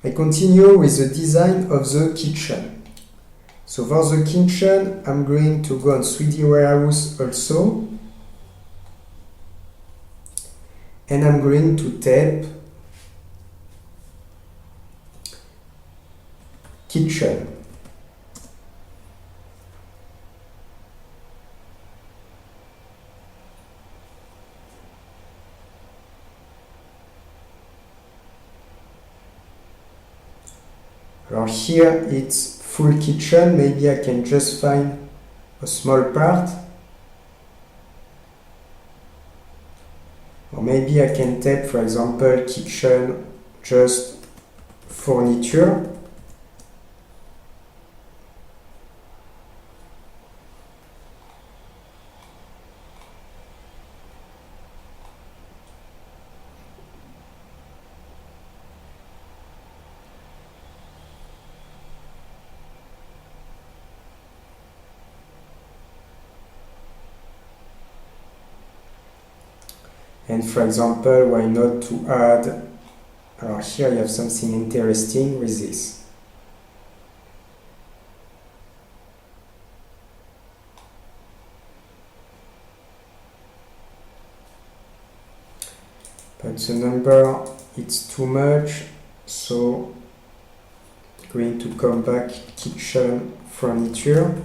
I continue with the design of the kitchen. So for the kitchen, I'm going to go on 3D Warehouse also. And I'm going to type kitchen. Now here it's full kitchen, maybe I can just find a small part. Or maybe I can type, for example, kitchen just furniture. And for example, why not to add, here you have something interesting with this. But the number, it's too much, so going to come back kitchen furniture.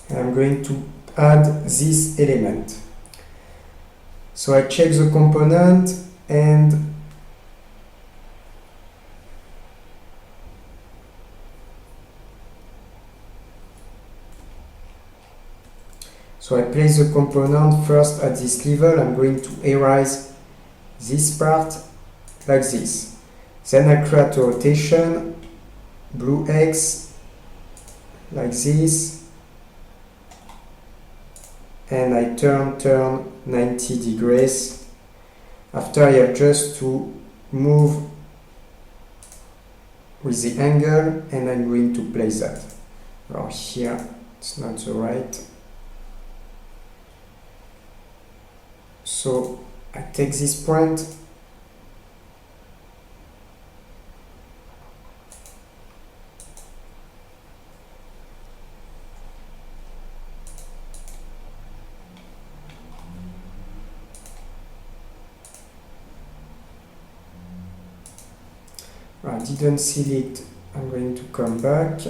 And I'm going to add this element. So I check the component and so I place the component first at this level. I'm going to erase this part like this. Then I create a rotation, blue X, like this. And I turn 90 degrees. After I have just to move with the angle and I'm going to place that. Or here it's not the right. So I take this point I didn't seal it, I'm going to come back.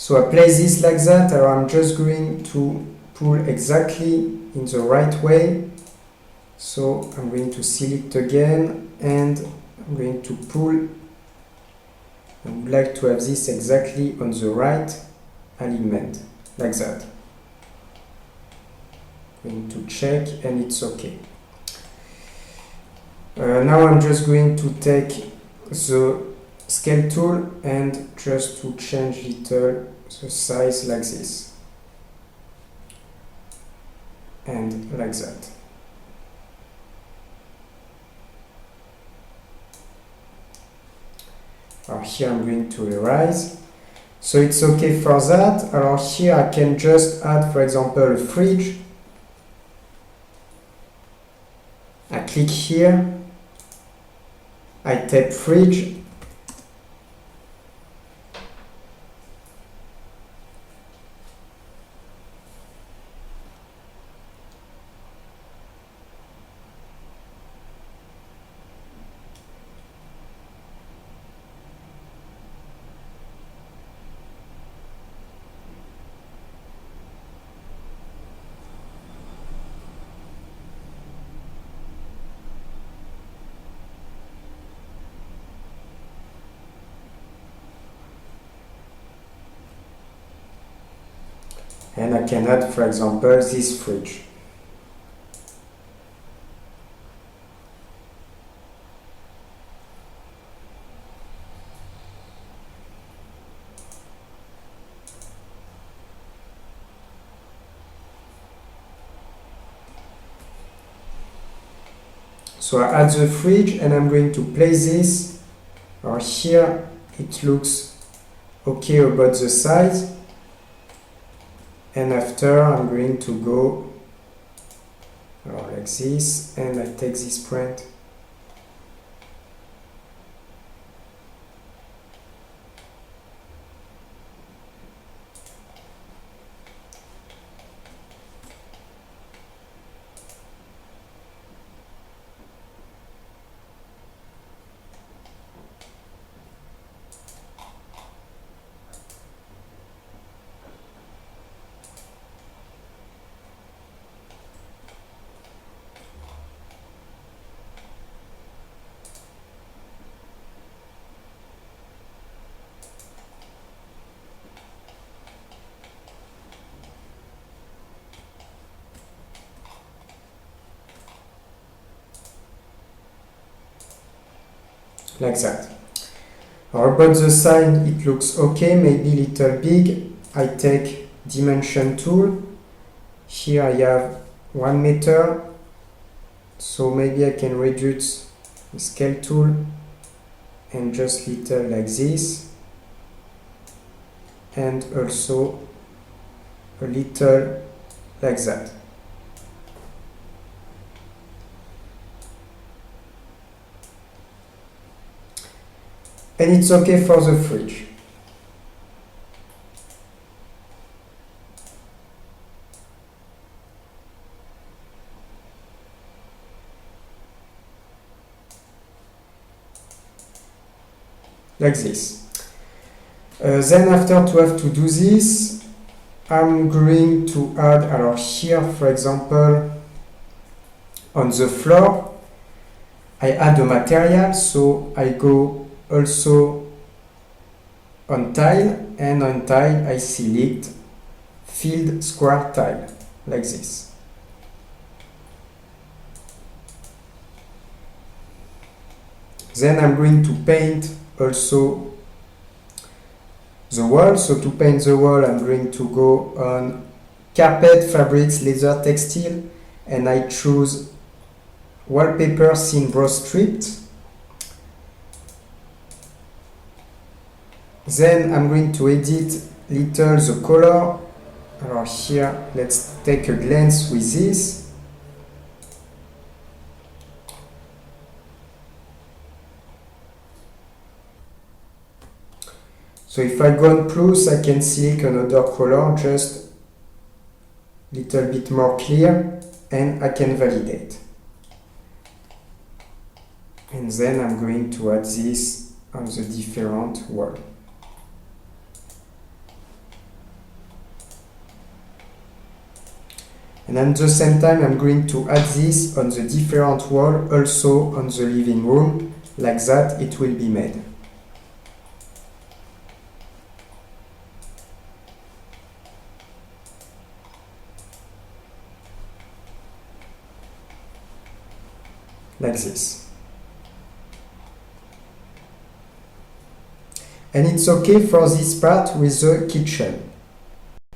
So I place this like that, and I'm just going to pull exactly in the right way. So I'm going to select again, and I'm going to pull. I would like to have this exactly on the right alignment, like that. I'm going to check, and it's okay. Now I'm just going to take the scale tool and just to change little the size like this and like that. Here I'm going to erase. So it's okay for that. Here I can just add, for example, a fridge. I click here. I type fridge. And I can add, for example, this fridge. So I add the fridge, and I'm going to place this. Here it looks okay about the size. And after I'm going to go like this, and I take this print. Like that. About the side, it looks okay, maybe a little big. I take dimension tool. Here I have 1 meter, so maybe I can reduce the scale tool and just little like this, and also a little like that. And it's okay for the fridge. Like this. Then after to have to do this, I'm going to add, here for example, on the floor, I add a material, so I go also on tile, and on tile I select filled square tile, like this. Then I'm going to paint also the wall. So to paint the wall, I'm going to go on carpet, fabrics, leather, textile, and I choose wallpaper thin brush stripped. Then I'm going to edit little the color. Here, let's take a glance with this. So if I go on plus, I can select another color, just a little bit more clear, and I can validate. And then I'm going to add this on the different wall. And at the same time, I'm going to add this on the different wall, also on the living room. Like that, it will be made. Like this. And it's okay for this part with the kitchen.